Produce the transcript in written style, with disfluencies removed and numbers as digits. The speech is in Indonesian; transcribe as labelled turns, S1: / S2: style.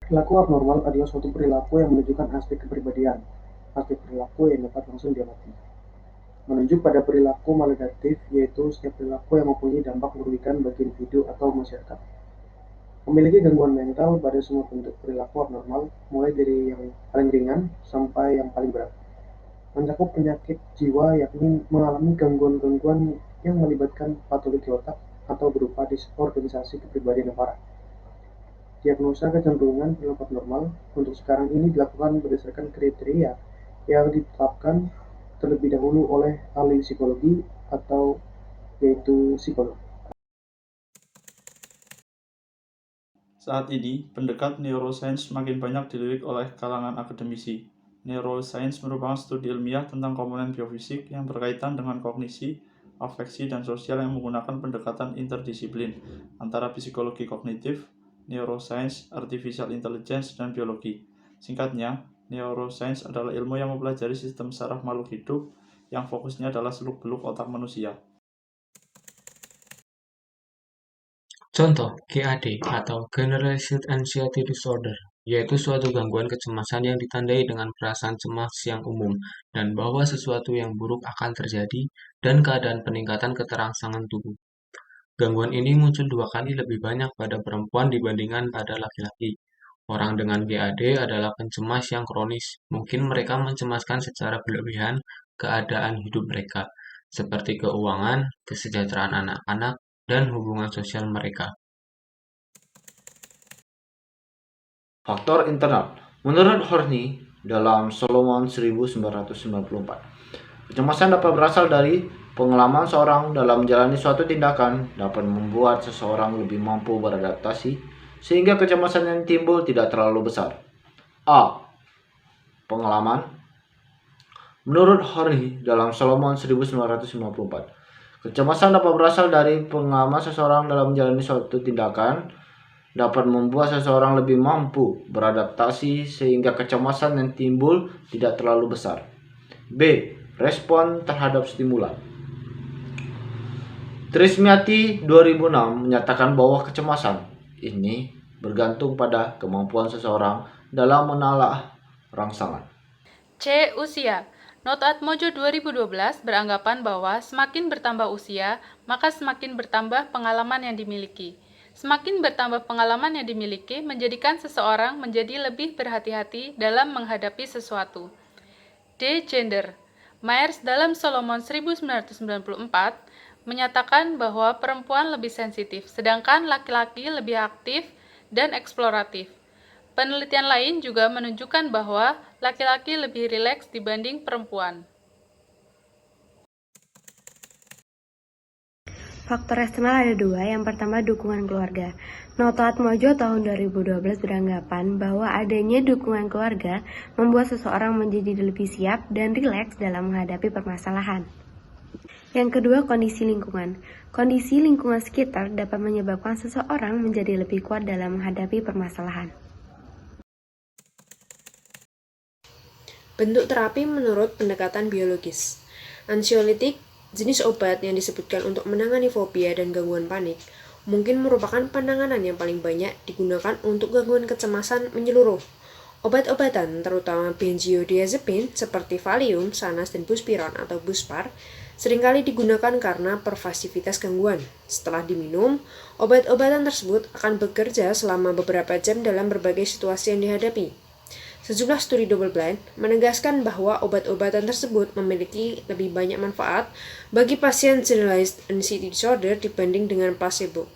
S1: Perilaku abnormal adalah suatu perilaku yang menunjukkan aspek kepribadian, aspek perilaku yang dapat langsung diamati. Menunjuk pada perilaku maladaptif, yaitu setiap perilaku yang mempunyai dampak merugikan bagi individu atau masyarakat. Memiliki gangguan mental pada semua bentuk perilaku abnormal, mulai dari yang paling ringan sampai yang paling berat. Mencakup penyakit jiwa, yakni mengalami gangguan-gangguan yang melibatkan patologi otak atau berupa disorganisasi kepribadian yang parah. Diagnosa kecenderungan perilaku abnormal untuk sekarang ini dilakukan berdasarkan kriteria yang ditetapkan terlebih dahulu oleh ahli psikologi atau yaitu psikolog.
S2: Saat ini, pendekat neuroscience makin banyak dilirik oleh kalangan akademisi. Neuroscience merupakan studi ilmiah tentang komponen biofisik yang berkaitan dengan kognisi, afeksi, dan sosial yang menggunakan pendekatan interdisiplin antara psikologi kognitif, neuroscience, artificial intelligence, dan biologi. Singkatnya, neuroscience adalah ilmu yang mempelajari sistem saraf makhluk hidup yang fokusnya adalah seluk-beluk otak manusia.
S3: Contoh GAD atau Generalized Anxiety Disorder, yaitu suatu gangguan kecemasan yang ditandai dengan perasaan cemas yang umum dan bahwa sesuatu yang buruk akan terjadi dan keadaan peningkatan keterangsangan tubuh. Gangguan ini muncul 2 kali lebih banyak pada perempuan dibandingkan pada laki-laki. Orang dengan GAD adalah pencemas yang kronis. Mungkin mereka mencemaskan secara berlebihan keadaan hidup mereka, seperti keuangan, kesejahteraan anak-anak, dan hubungan sosial mereka.
S4: Faktor internal. Menurut Horney dalam Solomon 1994, kecemasan dapat berasal dari pengalaman seorang dalam menjalani suatu tindakan dapat membuat seseorang lebih mampu beradaptasi sehingga kecemasan yang timbul tidak terlalu besar. A. Pengalaman. Menurut Horney dalam Solomon 1994, kecemasan dapat berasal dari pengalaman seseorang dalam menjalani suatu tindakan dapat membuat seseorang lebih mampu beradaptasi sehingga kecemasan yang timbul tidak terlalu besar. B. Respon terhadap stimulan. Trismiati 2006 menyatakan bahwa kecemasan ini bergantung pada kemampuan seseorang dalam menelaah rangsangan.
S5: C. Usia. Notat Mojo 2012 beranggapan bahwa semakin bertambah usia, maka semakin bertambah pengalaman yang dimiliki. Semakin bertambah pengalaman yang dimiliki menjadikan seseorang menjadi lebih berhati-hati dalam menghadapi sesuatu. D. Gender. Myers dalam Solomon 1994 menyatakan bahwa perempuan lebih sensitif, sedangkan laki-laki lebih aktif dan eksploratif. Penelitian lain juga menunjukkan bahwa laki-laki lebih rileks dibanding perempuan.
S6: Faktor eksternal ada 2, yang pertama dukungan keluarga. Notat Mojo tahun 2012 beranggapan bahwa adanya dukungan keluarga membuat seseorang menjadi lebih siap dan rileks dalam menghadapi permasalahan. Yang kedua, kondisi lingkungan. Kondisi lingkungan sekitar dapat menyebabkan seseorang menjadi lebih kuat dalam menghadapi permasalahan.
S7: Bentuk terapi menurut pendekatan biologis. Ansiolitik, jenis obat yang disebutkan untuk menangani fobia dan gangguan panik, mungkin merupakan penanganan yang paling banyak digunakan untuk gangguan kecemasan menyeluruh. Obat-obatan, terutama benzodiazepin seperti Valium, Xanax, dan Buspirone atau Buspar, seringkali digunakan karena pervasivitas gangguan. Setelah diminum, obat-obatan tersebut akan bekerja selama beberapa jam dalam berbagai situasi yang dihadapi. Sejumlah studi double-blind menegaskan bahwa obat-obatan tersebut memiliki lebih banyak manfaat bagi pasien generalized anxiety disorder dibanding dengan placebo.